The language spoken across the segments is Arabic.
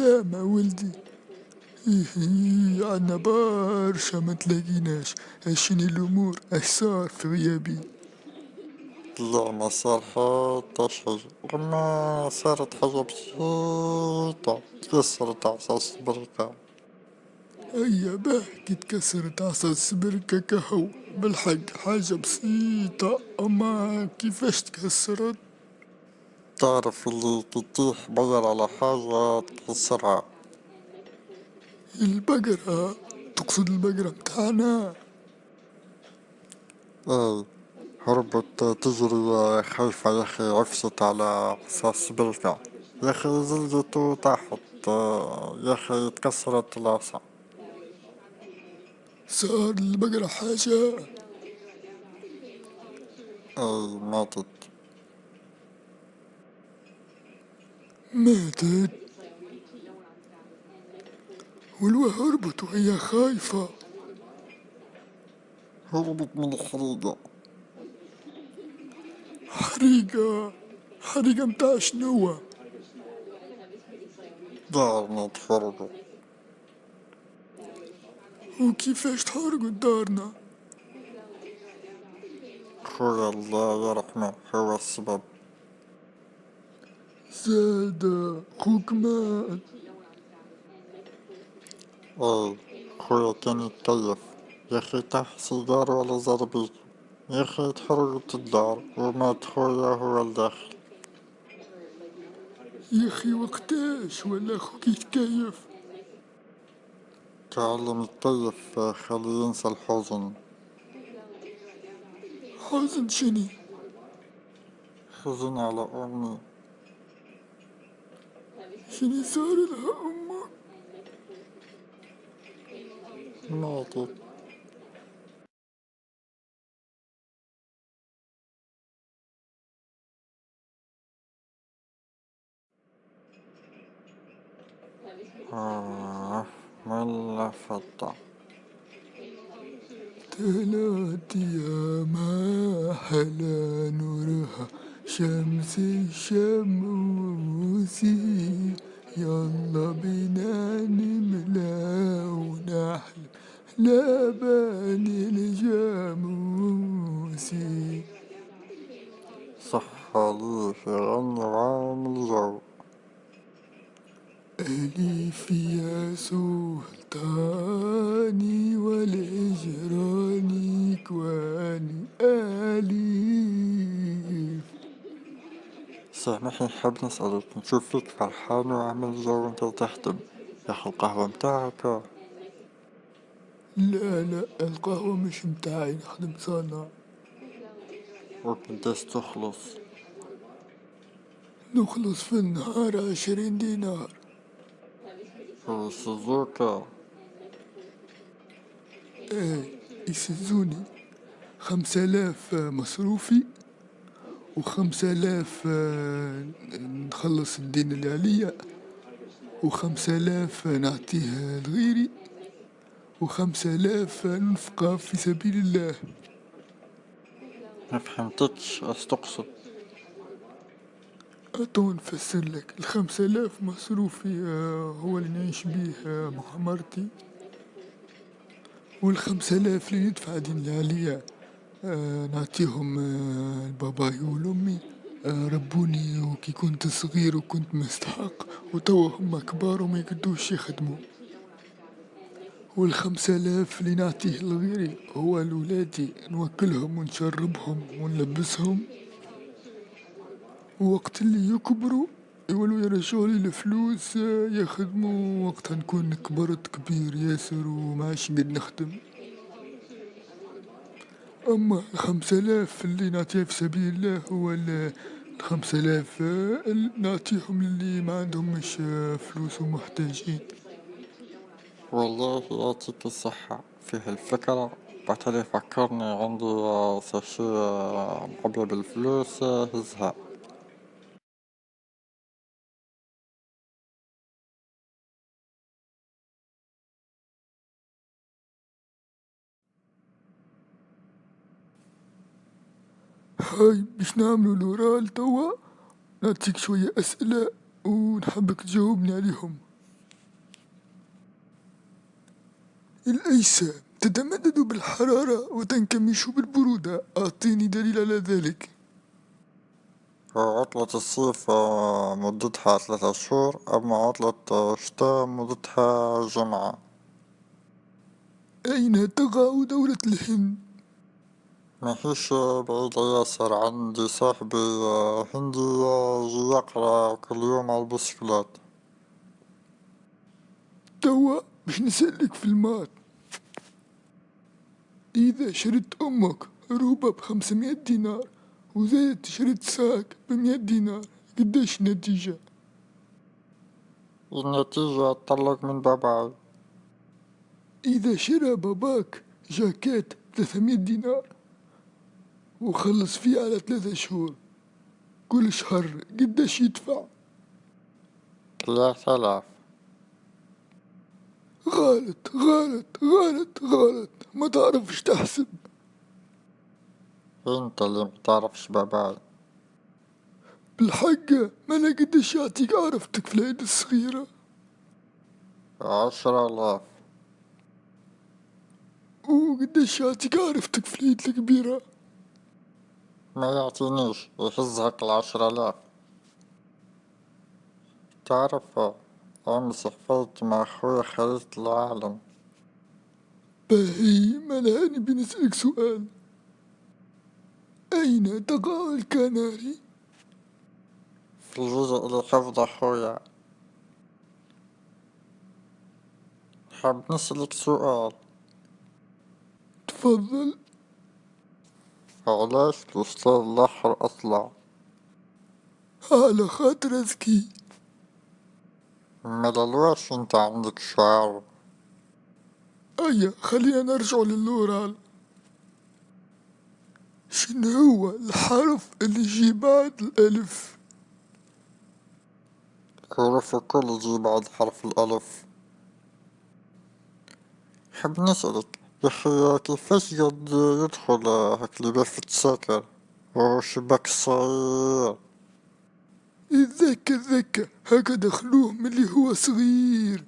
بالسلامة ولدي. إيه عنا برشا ما تلاقيناش، شني الأمور اش صار في غيابي؟ لا ما صار حتى شي، لما صارت حاجة بسيطة تكسرت عصا السبركة. هيا باه كي تكسرت عصا السبركة كهو، بالحق حاجة بسيطة، أما كيفاش تكسرت؟ تعرف اللي كي تطيح بير على حاجة تكسرها. البقرة؟ تقصد البقرة متاعنا؟ اي، هربت تجري خايفة يا اخي، عفست على عصا السبركة يا اخي، زلزت وطاحت، يا اخي تكسرت العصا. صار البقرة حاجة؟ اي ماتت. ماتت؟ والوا هربت وهي خايفة. هربت من الحريقة. حريقة؟ حريقة متاع شنوا؟ دارنا تحرقوا. وكيفاش تحرقوا دارنا؟ خويا الله يرحمه هو السبب. زاد خوك مات؟ اي، خويا كان يتكيف يا اخي، طاح سيجار ولا زربيك، يا اخي تحرقت الدار ومات خويا هو الداخل. يا اخي وقتاش ولا خوك يتكيف؟ تعلم يتكيف، خليه ينسى الحزن. حزن شني؟ حزن على امي. شني صار لها امك؟ ماتت. ولا فتى. طلعت يا ما حلا نورها شمس الشموسي، يلا بينا نملا ونحلم لبن الجاموسي. صح ليه يغني وعامل جو. ألف يا سلطاني والإجراني كواني أليف. سامحني، حاب نسألك، نشوف فيك فرحان وعامل جو وانت تحتم، يا اخي القهوة متاعك. لا لا، القهوة مش متاعي، نخدم صنع. وكداش تخلص؟ نخلص في النهار 20 دينار. وسوزوكا. ايه يسزوني 5000 مصروفي، و5000 نخلص الدين اللي عليا، و5000 نعطيه لغيري، و5000 ننفقها في سبيل الله. ما فهمتكش اش تقصد. أتو نفسر لك، ال5000 مصروفي هو اللي نعيش بيه مع مرتي، وال5000 اللي ندفع دين اللي عليا نعطيهم لباباي ولأمي. ربوني وكي كنت صغير وكنت مستحق، وتوا هما كبار وما يقدوش يخدموا. وال5000 اللي نعطيه لغيري هو لولادي، نوكلهم ونشربهم ونلبسهم، ووقت اللي يكبروا يولوا يرجعولي الفلوس يخدموا، وقتها نكون كبرت كبير ياسر ومعاش نقد نخدم. أما ال5000 اللي نعطيها في سبيل الله هو ال5000 اللي نعطيهم اللي ما عندهمش فلوس ومحتاجين. والله يعطيك الصحة، فيه الفكرة بعتلي فكرني، عندي ساشي معبية بالفلوس، هزها. هاي باش نعملوا الأورال توا، نعطيك شوية أسئلة ونحبك تجاوبني عليهم. الأجسام تتمدد بالحرارة وتنكمش بالبرودة، أعطيني دليل على ذلك. عطلة الصيف مدتها 3 شهور، أما عطلة الشتاء مدتها جمعة. أين تقع دولة الهند؟ ماهيش بعيدة ياسر، عندي صاحبي هندي يجي يقرا كل يوم على البسكلات. توا باش نسألك في المات. إذا شريت أمك روبة ب500 دينار وزيد شريت ساك ب100 دينار، قداش النتيجة؟ النتيجة طلق من باباي. إذا شرى باباك جاكيت ب300 دينار وخلص فيه على 3 شهور، كل شهر قداش يدفع؟ 3000. غلط غلط غلط غلط، ما تعرفش تحسب. انت اللي متعرفش باباي. بالحق ما انا قداش يعطيك عرفتك في العيد الصغيرة؟ 10,000. وقداش يعطيك عرفتك في العيد الكبيرة؟ ما يعطينيش، يحزك 10,000. تعرف أمس حفلت مع أخويا خريطة العالم. باهي ملهاني بنسألك سؤال. أين تقع الكناري؟ في الجزء اللي حفظ أخويا. حاب نسألك سؤال. تفضل. علاش الأستاذ الأحمر أطلع؟ على خاطر ذكي. ملالواش انت عندك شعر؟ أيا خلينا نرجع للورال. شنو هو الحرف اللي يجي بعد الألف؟ حروف الكل يجي بعد حرف الألف. حاب نسألك يا أخي، كيفاش قد يدخل هاك اللي بيه تساكر وهو شباك صغير؟ الذكا هكا دخلوه ملي هو صغير.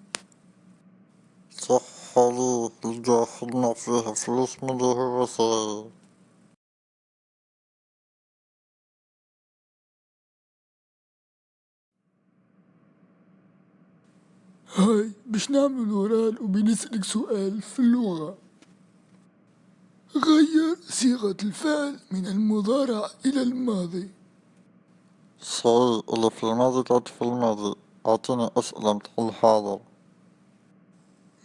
صح عليك، لقى خدنا فيه فلوس من اللي هو صغير. هاي باش نعمل الورال وبنسألك سؤال في اللغة. غير صيغة الفعل من المضارع إلى الماضي. صحيح، اللي في الماضي قعد في الماضي. أعطيني أسئلة متاع الحاضر.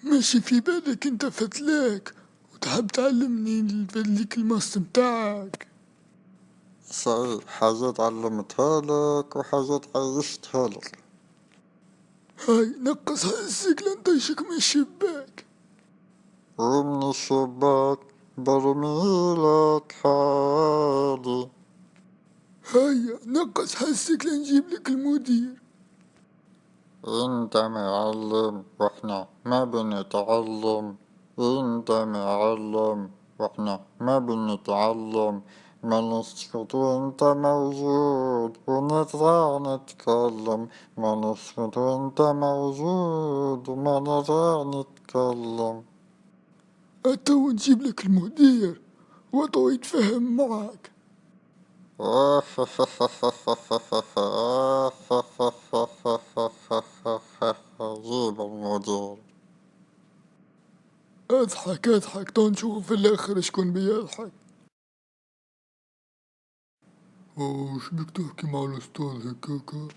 ماشي في بالك انت فتلاك وتحب تعلمني ذيك الماست متاعك. صحيح، حاجات علمتها لك وحاجات عيشتها لك. هاي نقص حسك لنطيشك من الشباك. ومن الشباك برميلك حالي. هيا نقص حسك لنجيب لك المدير. انت معلم واحنا ما بنتعلم. انت معلم واحنا ما بنتعلم. ما نسكت وانت موجود ونرجع نتكلم. ما نسكت وانت موجود وما نرجع نتكلم. أتو نجيب لك المدير وطو يتفهم معك. جيب المدير. اضحك اضحك تو نشوف في الاخر شكون بيضحك. وش بك تحكي مع الاستاذ هكاكا؟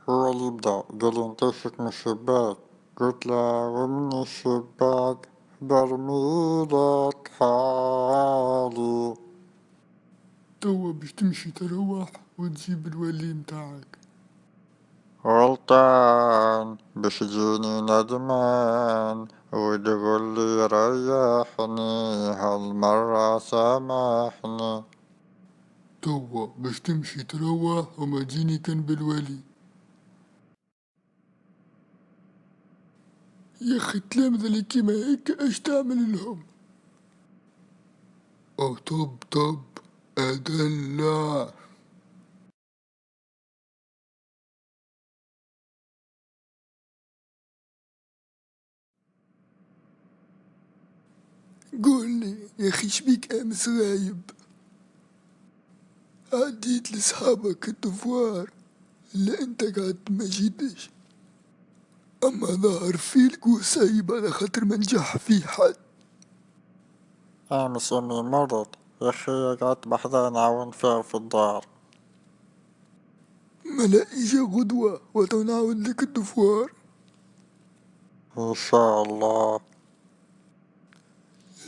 هو اللي بدأ قالي نطيشك من الشباك. قلت له ومن الشباك برميلك حالي. توا باش تمشي تروح وتجيب الولي متاعك. غلطان باش يجيني ندمان وتقول لي ريحني هالمرة سامحني. توا باش تمشي تروح وما تجيني كان بالولي. يا اخي التلامذة اللي كيما هيك اش تعمل لهم؟ او طب ادلع. قول لي يا أخي شبيك أمس غايب؟ عديت لصحابك الدفوار اللي أنت قاعد ما جيتش، أما ظهر فيك وسايب على خاطر ما نجح فيه حد. أمس أمي مرض يا أخي، قعدت بحذا نعاون فيها في الدار. ملا إجا غدوة وتنعاود لك الدفوار. إن شاء الله.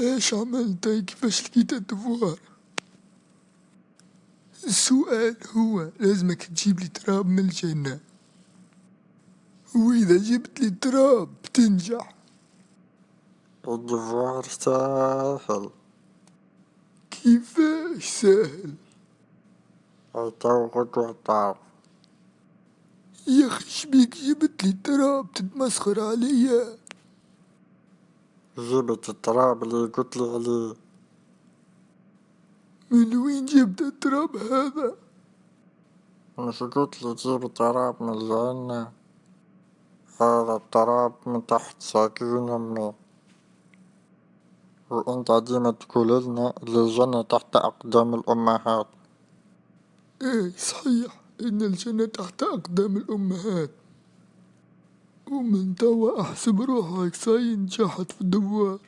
ايش عملت كيفاش لقيت الدفوار؟ السؤال هو لازمك تجيب لي تراب من الجنة، وإذا جبت لي تراب بتنجح. الدفوار ساهل. كيفاش سهل؟ هاي تو غدوة تعرف. يا أخي شبيك جبت لي تراب تتمسخر عليا؟ جبت التراب اللي قلتلي عليه. من وين جبت التراب هذا؟ مش قلتلي تجيب التراب من الجنة؟ هذا التراب من تحت ساكين أمي، وانت ديما تقول لنا اللي الجنة تحت أقدام الأمهات. ايه صحيح إن الجنة تحت أقدام الأمهات، ومن توا أحسب روحك صاي نجحت في الدوار.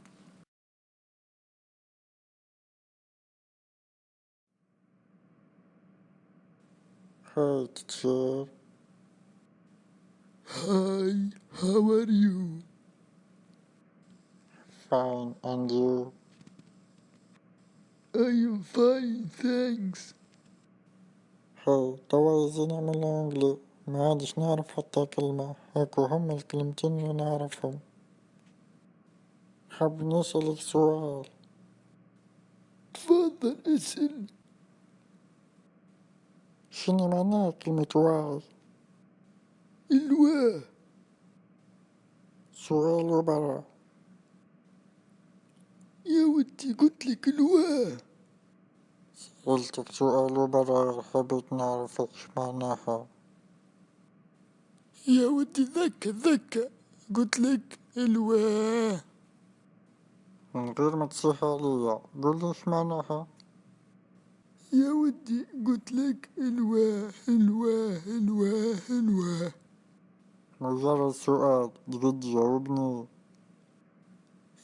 هاي تتشير. هاي، how are you? fine and you. I am fine thanks. هاي توا عايزين نعمل انجلي، ما عادش نعرف حتى كلمة، هاكو هم الكلمتين اللي نعرفهم. حاب نسألك سؤال. تفضل اسأل. شنو معناه كلمة واعي؟ الواه. سؤال وبرا. يا ودي قلت لك الواه. سألتك سؤال وبرا، حبيت نعرف ايش معناها. يا ودي ذكى قلت لك الواه. من غير ما تصيح عليا قولي ايش معناها. يا ودي قلت لك الواه الواه الواه الواه. مجرد سؤال تقدر تجاوبني.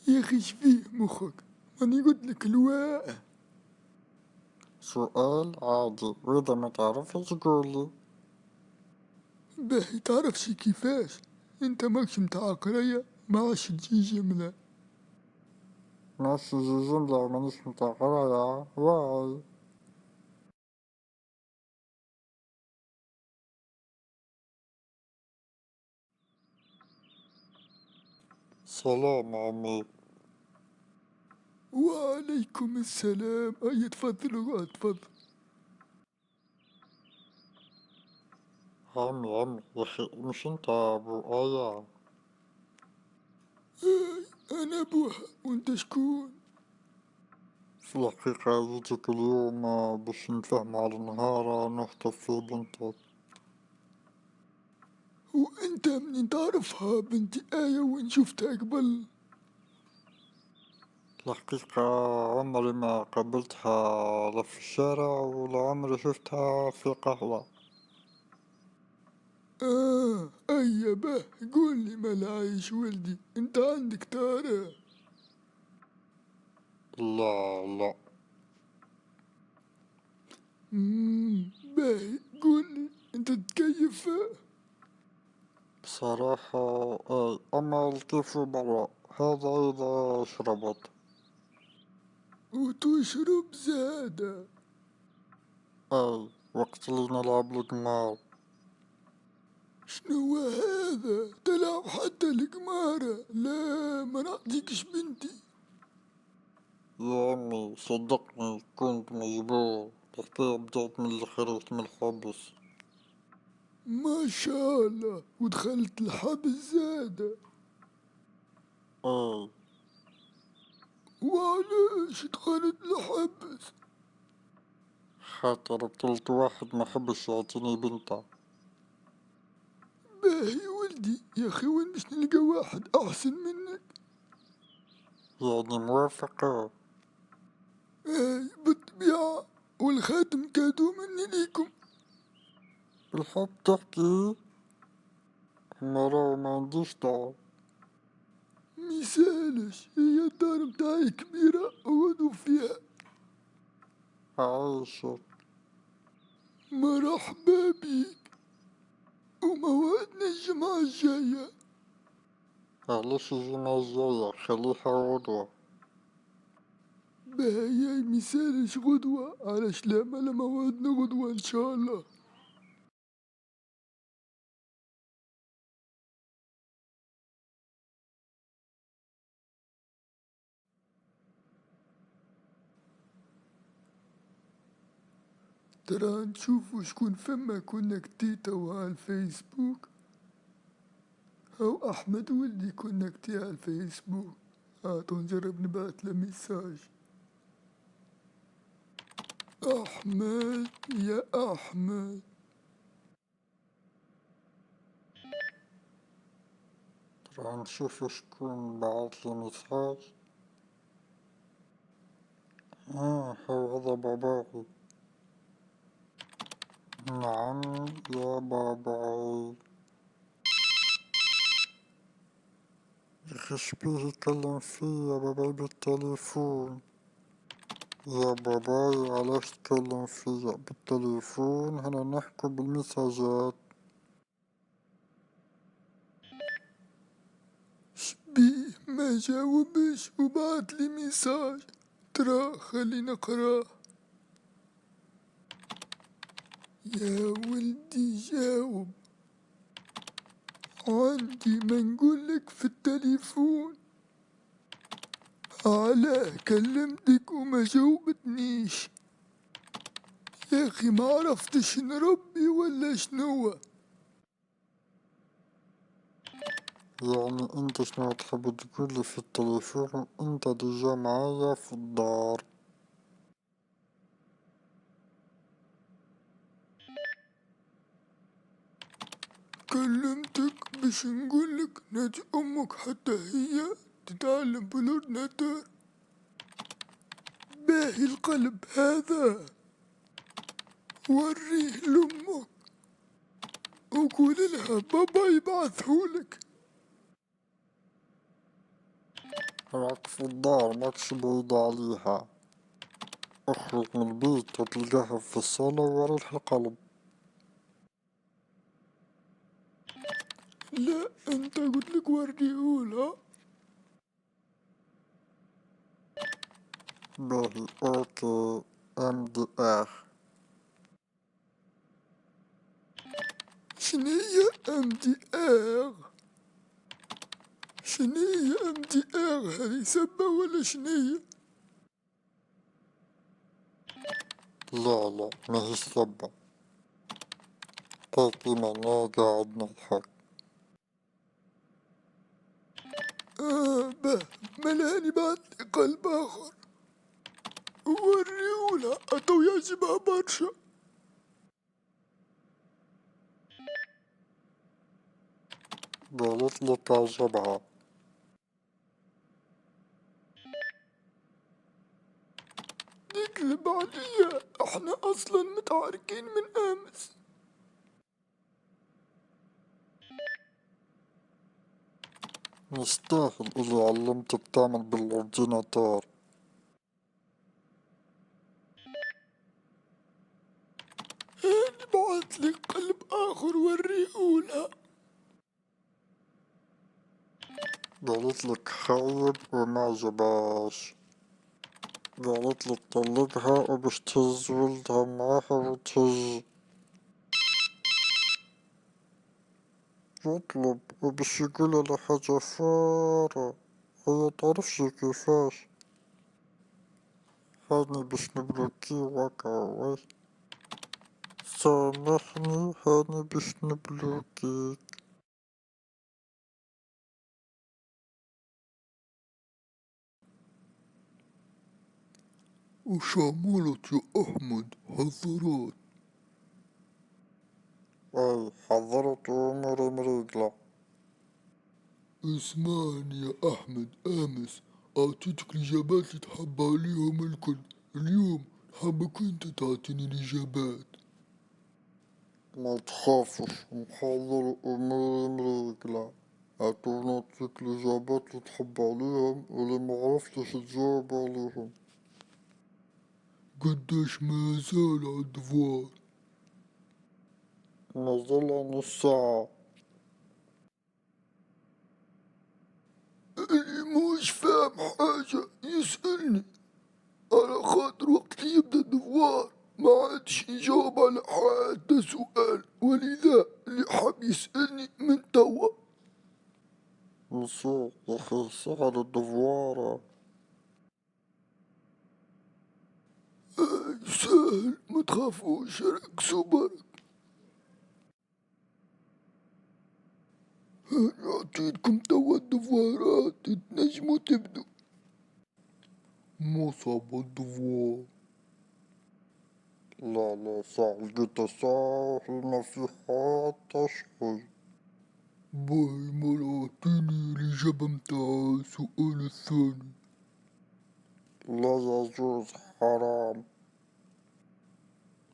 يا اخي شفيه مخك، ماني قلت لك الواه. سؤال عادي، واذا ما تعرفش قولي. باهي تعرفش كيفاش؟ انت ماكش متاع قراية، ما عادش تجي جملة. ماشي جي جملة ومانيش متاع قراية واعي. سلام عمي. وعليكم السلام. اي تفضل تفضل. عمي يا أخي مش انت أبو آية؟ انا ابوها وانت شكون؟ في الحقيقة جيتك اليوم باش نتفاهم على النهار نخطب في بنتك. وانت منين تعرفها بنتي آية وين شفتها قبل؟ الحقيقة عمري ما قابلتها لا في الشارع ولا عمري شفتها في قهوة. أي به قول لي مال عايش ولدي، انت عندك تارة؟ لا لا. باهي قول لي انت تكيف؟ بصراحة أما الكيف برا هذا إذا شربت. وتشرب زادة؟ وقت اللي نلعب القمار. شنو هذا تلعب حتى القمارة؟ لا ما نعطيكش بنتي. يا عمي صدقني كنت مجبور، الحكاية بدأت من اللي خرجت من الحبس. ما شاء الله، ودخلت الحبس زادة؟ اي. وعلاش دخلت الحبس؟ خاطر قتلت واحد ما حبش يعطيني بنته. باهي ولدي، يا اخي وين باش نلقى واحد احسن منك؟ يعني موافقة. بالطبيعة، والخاتم كادو مني ليكم. بالحب تحكي؟ مرة ما عنديش دعوة. ميسالش، هي الدار متاعي كبيرة اقعدوا فيها. عايشك. مرحبا بيك، وموعدنا الجمعة الجاية. علاش الجمعة الجاية؟ خليها غدوة. بهاي ميسالش غدوة، علاش لا؟ مالا موعدنا غدوة ان شاء الله. ترى نشوفو شكون فما كونكتيتو على الفيسبوك. هاو احمد ولدي كونكتي على الفيسبوك. هاتو نجرب نبعت له ميساج. احمد يا احمد. ترى نشوف شكون بعتلي ميساج. هو هذا باباي. نعم يا باباي. يخي شبيه يكلم فيا باباي بالتليفون؟ يا باباي علاش تكلم فيا بالتليفون؟ هنا نحكو بالمساجات. شبيه ما جاوبش وبعت لي ميساج؟ ترى خلينا نقراه. يا ولدي جاوب، عندي ما نقولك في التليفون. علاه كلمتك وما جاوبتنيش؟ يا اخي ما عرفتش نربي ولا شنو. يعني انت شنو تحب تقولي في التليفون وانت ديجا معايا في الدار؟ كلمتك باش نقولك نادي امك حتى هي تتعلم بالاورديناتور. باهي القلب هذا، وريه لامك وقول لها بابا يبعثهولك. راك في الدار ماكش بعيد عليها. اخرج من البيت وتلقاها في الصالة وريح القلب. لا انت قلتلك وريهولها. باهي اوكي. امدي اخ. شنية ام دي ار؟ شنية ام دي ار؟ هذي سبة ولا شنية؟ لا لا ماهيش سبة. تاكي معناه قاعد نضحك. به ملاني بعتلي قلب اخر، وريهولها اتو يعجبها برشا. قالت لك عجبها. تكذب عليا، احنا اصلا متعاركين من امس. يستاهل اللي علمتك تعمل بالاورديناتور. هاني بعتلي قلب اخر وريهولها. قالت لك خايب وما عجبهاش. قالت لك طلقها وباش تهز ولدها معاها وتهز. يطلب وباش يقول على حاجة فارة، هي تعرفش كيفاش. هاني باش نبلوكي وكا وي. سامحني هاني باش نبلوكي. وشاملت يا احمد حضرات. اي حضرت اموري مريقلة. اسمعني يا احمد، امس أعطيتك الإجابات اللي تحب عليهم الكل. اليوم حابك انت تعطيني الإجابات. ما تخافش، محاضرة مريقلة. هتكون نعطيك الإجابات اللي تحب عليهم واللي معرفتش تجاوب عليهم. قديش ما زال عالدفوار؟ مازال نص ساعة. اللي مش فاهم حاجة يسألني، على خاطر وقت يبدا الدفوار ما عادش يجاوب على حتى سؤال، ولذا اللي حاب يسألني من توا. مسيو يا أخي ساعة الدفوار. سهل، ما تخافوش، ركزوا برك. نعطيكم توا الدفوارات تنجموا تبدو. مو صعب الدفوار. لا لا سهل جدا، سهل ما في حتى شي. باهي مال اعطيني الإجابة متاع السؤال الثاني. لا يجوز، حرام.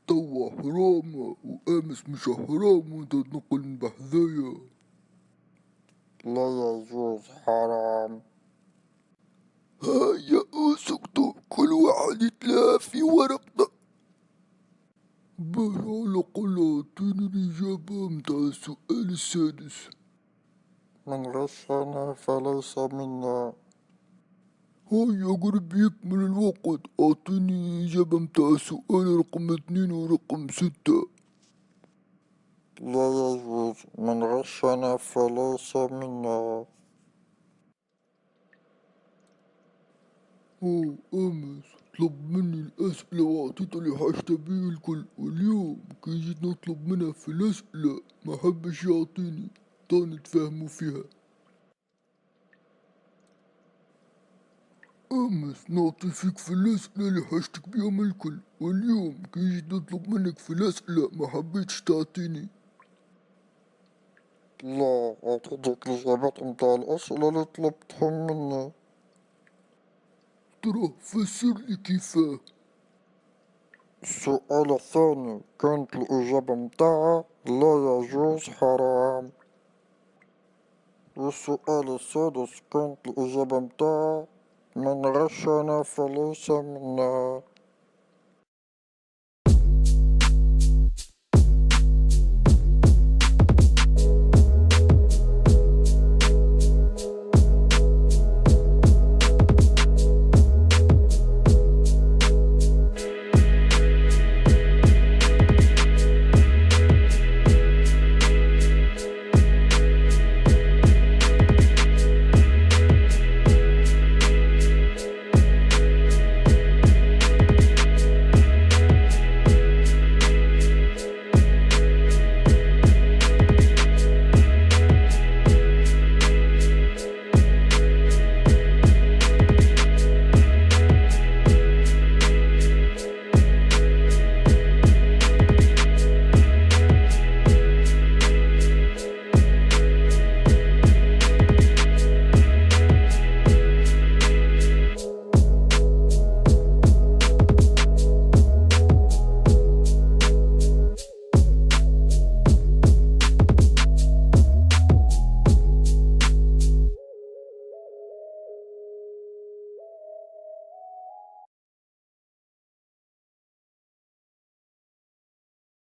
توا حرام وامس مش حرام وانت تنقل من بحذايا. لا يجوز، حرام. هيا اسكتوا، كل واحد يتلاها في ورقته. باهي على الأقل اعطيني الإجابة متاع السؤال السادس. من غشنا فليس منا. هيا قرب يكمل الوقت، اعطيني إجابة متاع السؤال رقم 2 ورقم 6. لا يجوز، من غشنا فليس منا. أمس طلب مني الأسئلة وأعطيته اللي حاجته بيه الكل، واليوم كي جيت نطلب منه في الأسئلة ما حبش يعطيني، طاني نتفاهموا فيها. أمس نعطي فيك في الأسئلة اللي حاجتك بيهم الكل، واليوم كي جيت نطلب منك في الأسئلة ما حبيتش تعطيني. لا، أعطيتك الإجابات متاع الأسئلة اللي طلبتهم مني. ترى فسر لي كيفاه. السؤال الثاني كانت الإجابة متاعه لا يجوز، حرام. والسؤال السادس كانت الإجابة متاعه من غشنا فليس منا.